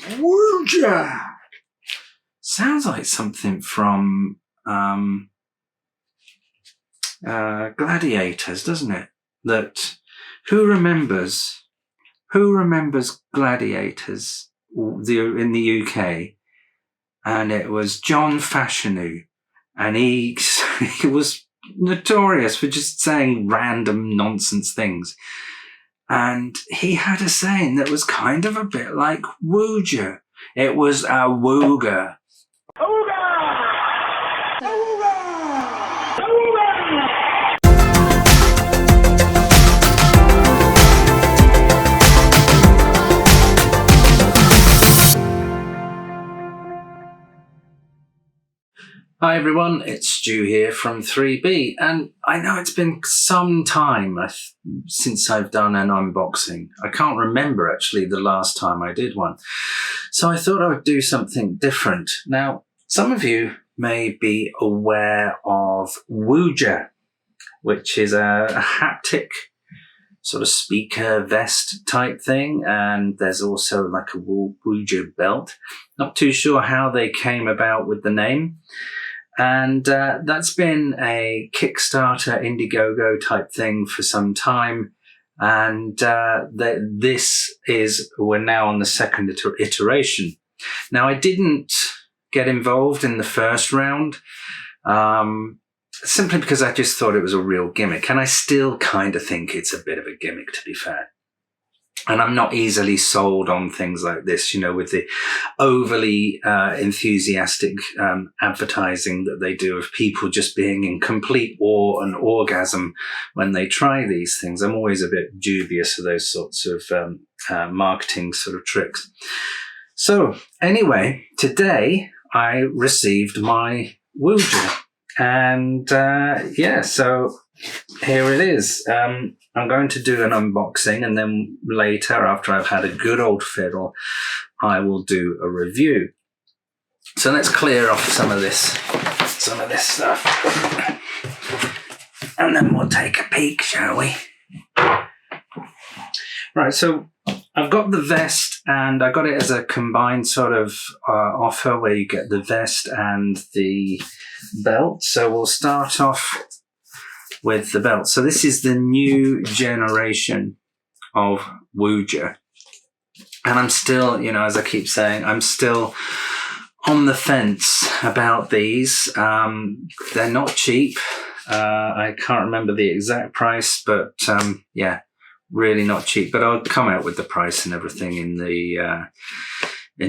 Woojer! Sounds like something from Gladiators, doesn't it? Who remembers Gladiators in the UK? And it was John Fashanu, and he was notorious for just saying random nonsense things. And he had a saying that was kind of a bit like Woojer. It was a wooger. Hi everyone, it's Stu here from 3B, and I know it's been some time since I've done an unboxing. I can't remember actually the last time I did one, so I thought I would do something different. Now, some of you may be aware of Woojer, which is a haptic sort of speaker vest type thing, and there's also like a Woojer belt. Not too sure how they came about with the name. And that's been a Kickstarter, Indiegogo type thing for some time. And we're now on the second iteration. Now, I didn't get involved in the first round, simply because I just thought it was a real gimmick. And I still kind of think it's a bit of a gimmick, to be fair. And I'm not easily sold on things like this, you know, with the overly enthusiastic advertising that they do of people just being in complete awe and orgasm when they try these things. I'm always a bit dubious of those sorts of marketing sort of tricks. So anyway, today I received my Woojer. And so here it is. I'm going to do an unboxing, and then later, after I've had a good old fiddle, I will do a review. So let's clear off some of this stuff, and then we'll take a peek, shall we? Right, so I've got the vest, and I got it as a combined sort of offer where you get the vest and the belt. So we'll start off with the belt. So this is the new generation of Woojer. And I'm still, you know, as I keep saying, I'm still on the fence about these. They're not cheap. I can't remember the exact price, but yeah, really not cheap. But I'll come out with the price and everything in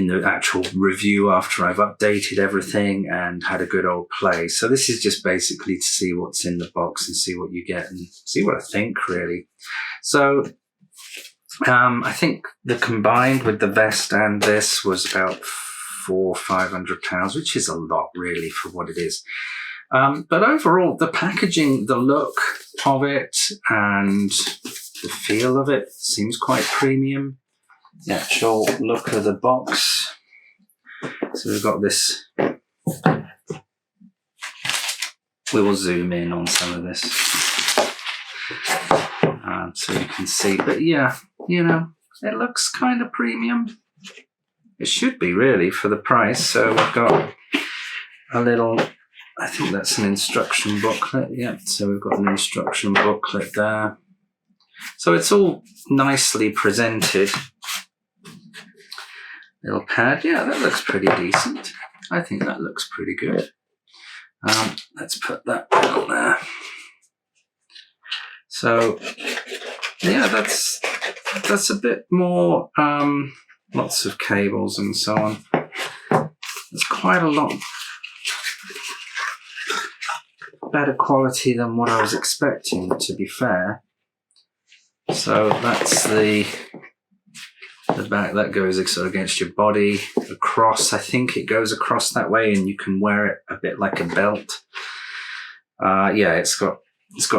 the actual review after I've updated everything and had a good old play. So this is just basically to see what's in the box and see what you get and see what I think, really. So I think the combined with the vest and this was about £400 or £500, which is a lot really for what it is. But overall, the packaging, the look of it and the feel of it seems quite premium. The actual look of the box. So we've got this. We will zoom in on some of this so you can see. But yeah, you know, it looks kind of premium. It should be really for the price. So we've got a little, I think that's an instruction booklet. Yeah, so we've got an instruction booklet there. So it's all nicely presented. Little pad, yeah, that looks pretty decent. I think that looks pretty good. Let's put that pedal there. So, yeah, that's a bit more, lots of cables and so on. There's quite a lot better quality than what I was expecting, to be fair. So that's the back that goes sort of against your body, across. I think it goes across that way, and you can wear it a bit like a belt. Yeah, it's got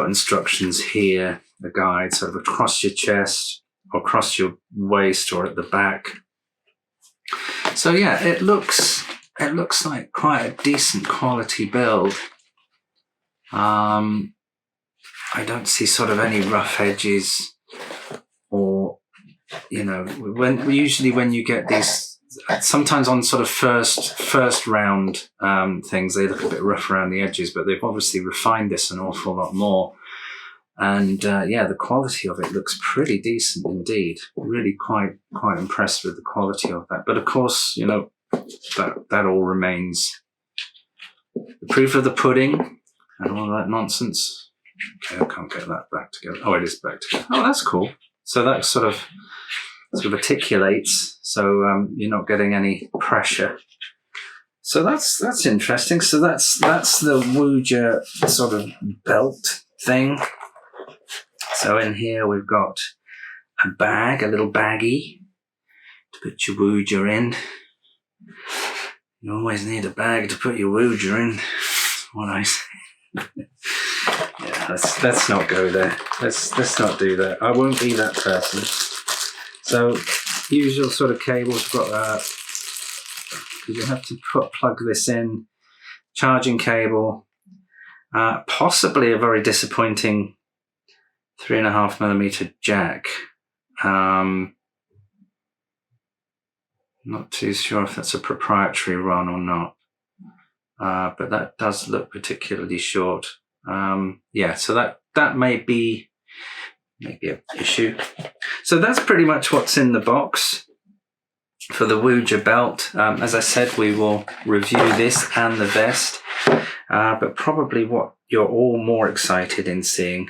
instructions here, a guide sort of across your chest or across your waist or at the back. So yeah, it looks like quite a decent quality build. I don't see sort of any rough edges, or, you know, when you get these sometimes on sort of first round things, they look a bit rough around the edges, but they've obviously refined this an awful lot more. And yeah, the quality of it looks pretty decent indeed. Really quite impressed with the quality of that. But of course, you know, that all remains the proof of the pudding and all that nonsense. Okay, I can't get that back together. Oh, it is back together. Oh, that's cool. So that sort of articulates, so you're not getting any pressure. So that's interesting. So that's the Woojer sort of belt thing. So in here we've got a bag, a little baggie to put your Woojer in. You always need a bag to put your Woojer in. That's what I say. Yeah, let's not go there. Let's not do that. I won't be that person. So usual sort of cables. We've got you have to plug this in. Charging cable. Possibly a very disappointing 3.5mm jack. Not too sure if that's a proprietary run or not, but that does look particularly short. Yeah, so that may be an issue. So that's pretty much what's in the box for the Woojer belt. As I said, we will review this and the vest, but probably what you're all more excited in seeing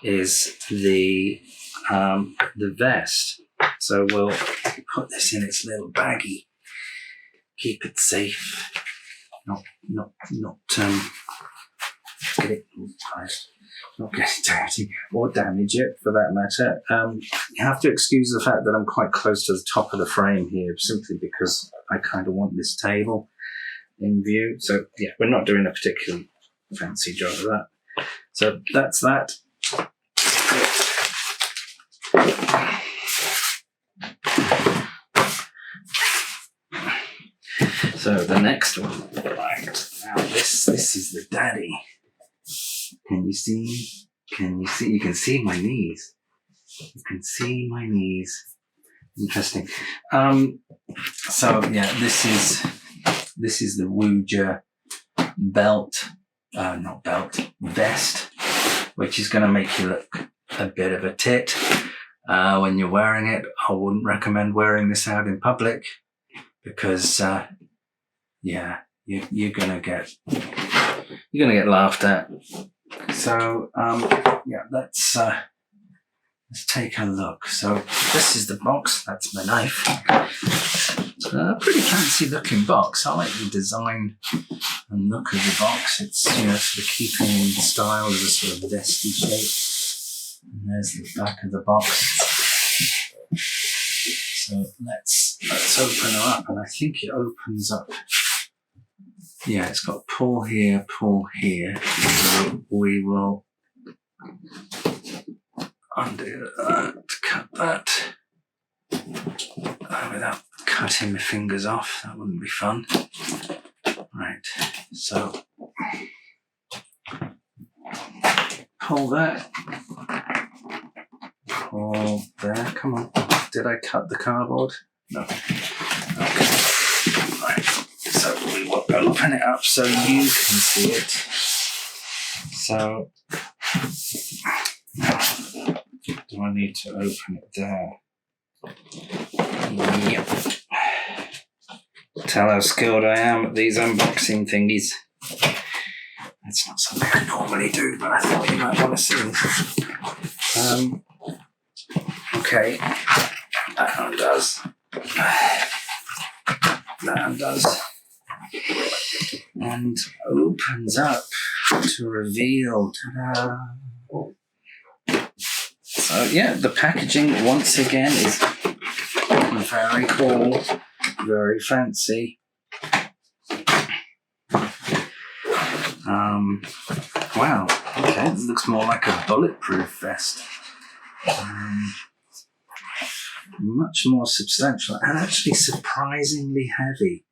is the vest. So we'll put this in its little baggie, keep it safe, not get it, not get it dirty or damage it for that matter. You have to excuse the fact that I'm quite close to the top of the frame here, simply because I kind of want this table in view. So yeah, we're not doing a particularly fancy job of that. So that's that. So the next one, right now, this is the daddy. Can you see? You can see my knees. You can see my knees. Interesting. So yeah, this is the Woojer vest, which is going to make you look a bit of a tit when you're wearing it. I wouldn't recommend wearing this out in public because yeah, you're gonna get laughed at. So yeah, let's take a look. So this is the box. That's my knife. Pretty fancy looking box. I like the design and look of the box. It's, you know, sort of keeping in style as a sort of vesty shape. And there's the back of the box. So let's open her up, and I think it opens up. Yeah, it's got pull here, pull here. So we will undo that, cut that without cutting my fingers off. That wouldn't be fun. Right, so pull that. Pull there. Come on. Did I cut the cardboard? No. Okay. Right. So we will open it up so you can see it. So do I need to open it there? Yep. Tell how skilled I am at these unboxing thingies. That's not something I normally do, but I thought you might want to see. Okay, that undoes. That undoes. And opens up to reveal. Ta-da! So yeah, the packaging once again is very cool, very fancy. Wow, okay, it looks more like a bulletproof vest. Much more substantial and actually surprisingly heavy.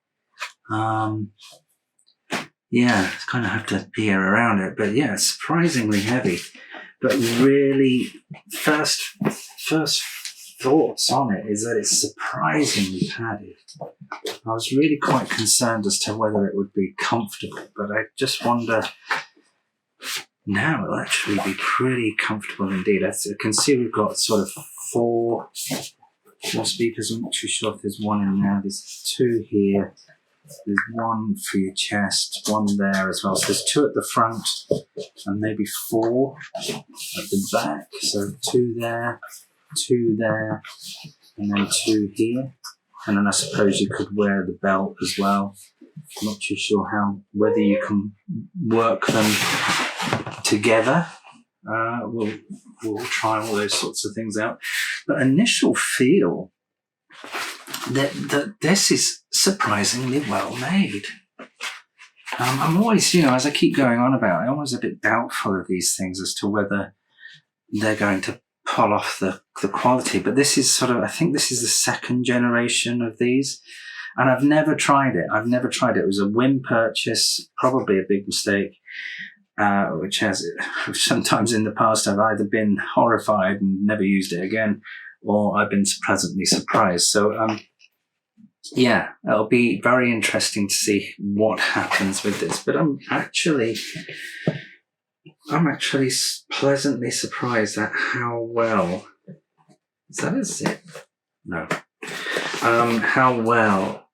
Yeah, kind of have to peer around it, but yeah, surprisingly heavy. But really, first thoughts on it is that it's surprisingly padded. I was really quite concerned as to whether it would be comfortable, but I just wonder now it'll actually be pretty comfortable indeed. As you can see, we've got sort of four speakers. I'm not too sure if there's one in there. There's two here. There's one for your chest, one there as well. So there's two at the front and maybe four at the back. So two there, and then two here. And then I suppose you could wear the belt as well. I'm not too sure whether you can work them together. We'll try all those sorts of things out. But initial feel that this is surprisingly well made. I'm always, as I keep going on about it, I'm always a bit doubtful of these things as to whether they're going to pull off the quality. But this is I think this is the second generation of these. And I've never tried it. It was a whim purchase, probably a big mistake, which sometimes in the past I've either been horrified and never used it again, or I've been pleasantly surprised. So, it'll be very interesting to see what happens with this. But I'm actually pleasantly surprised at how well. Is that a zip? No. How well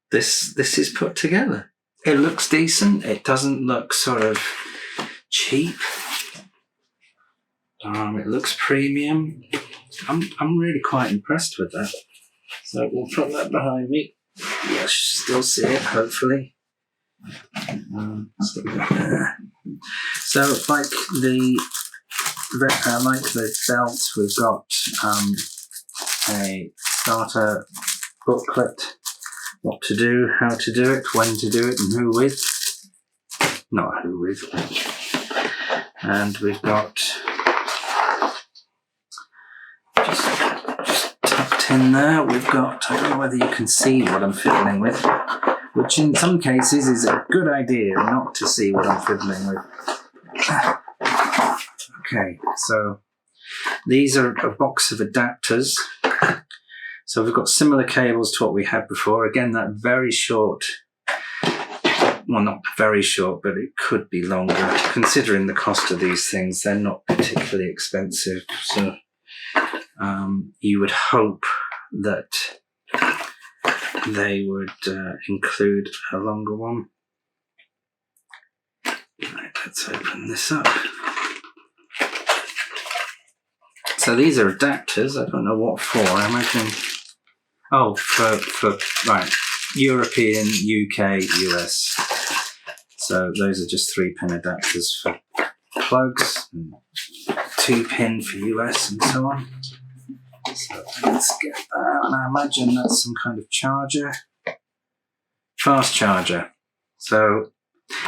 this is put together. It looks decent. It doesn't look sort of cheap. It looks premium. I'm really quite impressed with that. So we'll put that behind me. Yeah, I should still see it, hopefully. Stick that there. So like the belt, we've got a starter booklet, what to do, how to do it, when to do it, and who with. Not who with. And we've got just tucked in there, we've got, I don't know whether you can see what I'm fiddling with, which in some cases is a good idea not to see what I'm fiddling with. Okay, so these are a box of adapters. So we've got similar cables to what we had before. Again, that very short, well, not very short, but it could be longer. Considering the cost of these things, they're not particularly expensive. So you would hope that they would include a longer one. Right, let's open this up. So these are adapters. I don't know what for. I imagine. Oh, for right, European, UK, US. So those are just 3-pin adapters for plugs, and 2-pin for US, and so on. So let's get that. And I imagine that's some kind of charger, fast charger. So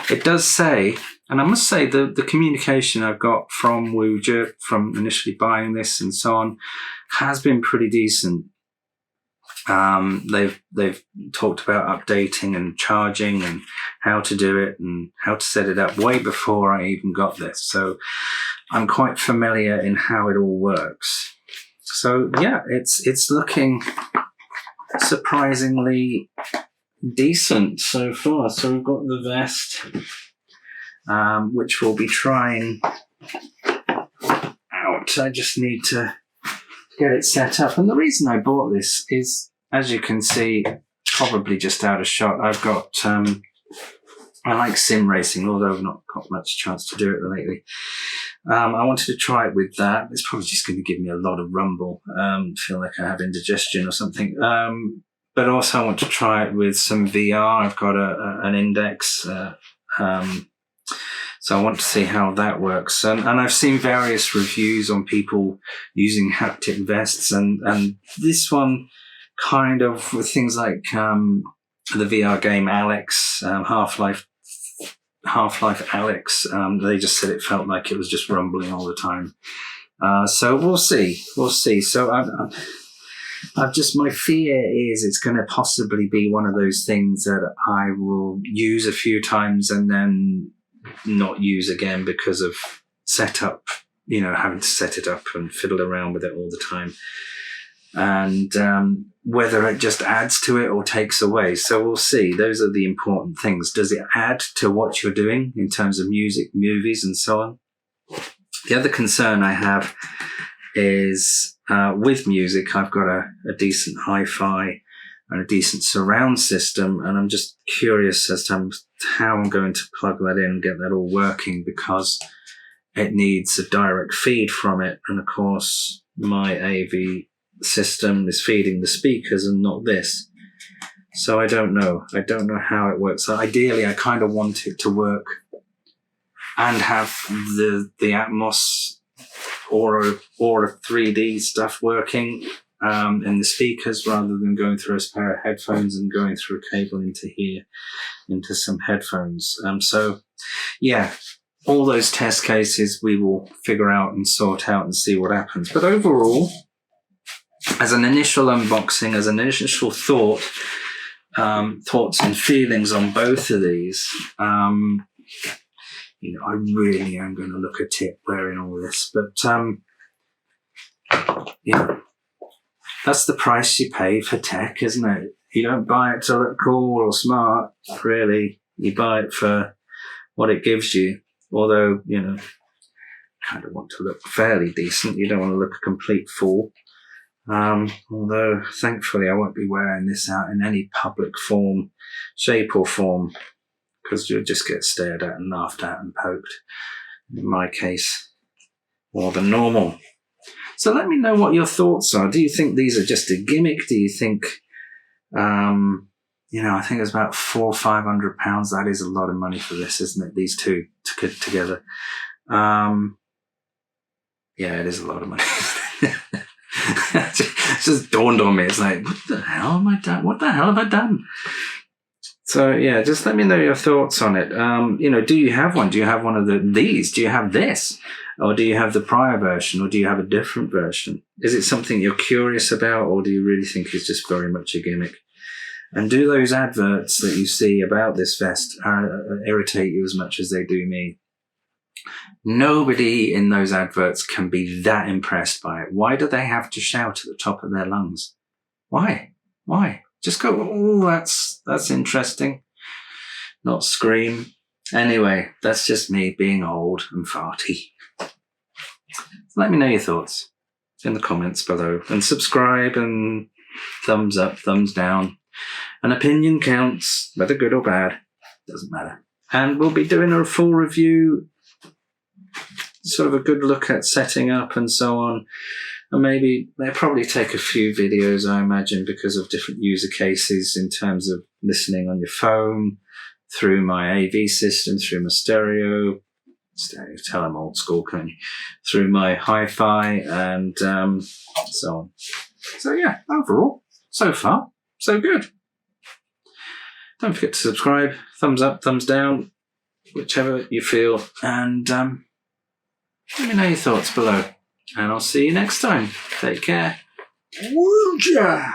it does say, and I must say the communication I've got from Woojer, from initially buying this and so on, has been pretty decent. They've talked about updating and charging and how to do it and how to set it up way before I even got this. So I'm quite familiar in how it all works. So yeah, it's looking surprisingly decent so far. So we've got the vest, which we'll be trying out. I just need to get it set up. And the reason I bought this is, as you can see, probably just out of shot, I've got, I like sim racing, although I've not got much chance to do it lately. I wanted to try it with that. It's probably just going to give me a lot of rumble. Feel like I have indigestion or something. But also I want to try it with some VR. I've got an Index. So I want to see how that works. And I've seen various reviews on people using haptic vests. And this one kind of, with things like the VR game Alex, Half-Life Alex, they just said it felt like it was just rumbling all the time. So we'll see. So I've just, my fear is it's going to possibly be one of those things that I will use a few times and then not use again because of setup having to set it up and fiddle around with it all the time. And whether it just adds to it or takes away. So we'll see. Those are the important things. Does it add to what you're doing in terms of music, movies, and so on? The other concern I have is with music, I've got a decent hi-fi and a decent surround system, and I'm just curious as to how I'm going to plug that in and get that all working, because it needs a direct feed from it. And of course, my AV system is feeding the speakers and not this. So I don't know how it works. So ideally, I kind of want it to work and have the Atmos or a 3D stuff working in the speakers, rather than going through a pair of headphones and going through a cable into here, into some headphones. So yeah, all those test cases we will figure out and sort out and see what happens. But overall, as an initial unboxing, as an initial thoughts and feelings on both of these, I really am going to look at it wearing all this. But, that's the price you pay for tech, isn't it? You don't buy it to look cool or smart, really. You buy it for what it gives you. Although, kind of want to look fairly decent. You don't want to look a complete fool. Although, thankfully, I won't be wearing this out in any public form, shape or form, because you'll just get stared at and laughed at and poked, in my case, more than normal. So let me know what your thoughts are. Do you think these are just a gimmick? Do you think, I think it's about £400 or £500. That is a lot of money for this, isn't it? These two together. Yeah, it is a lot of money. It just dawned on me. It's like, what the hell am I done? What the hell have I done? So yeah, just let me know your thoughts on it. Do you have one? Do you have one of these? Do you have this? Or do you have the prior version? Or do you have a different version? Is it something you're curious about? Or do you really think it's just very much a gimmick? And do those adverts that you see about this vest irritate you as much as they do me? Nobody in those adverts can be that impressed by it. Why do they have to shout at the top of their lungs? Why? Just go, oh, that's interesting. Not scream. Anyway, that's just me being old and farty. Let me know your thoughts in the comments below. And subscribe and thumbs up, thumbs down. An opinion counts, whether good or bad. Doesn't matter. And we'll be doing a full review, sort of a good look at setting up and so on. And maybe they'll probably take a few videos, I imagine, because of different user cases in terms of listening on your phone, through my AV system, through my stereo, tell them old school, can't you? Through my hi-fi and so on. So yeah, overall, so far, so good. Don't forget to subscribe, thumbs up, thumbs down, whichever you feel, and let me know your thoughts below. And I'll see you next time. Take care. Woojer!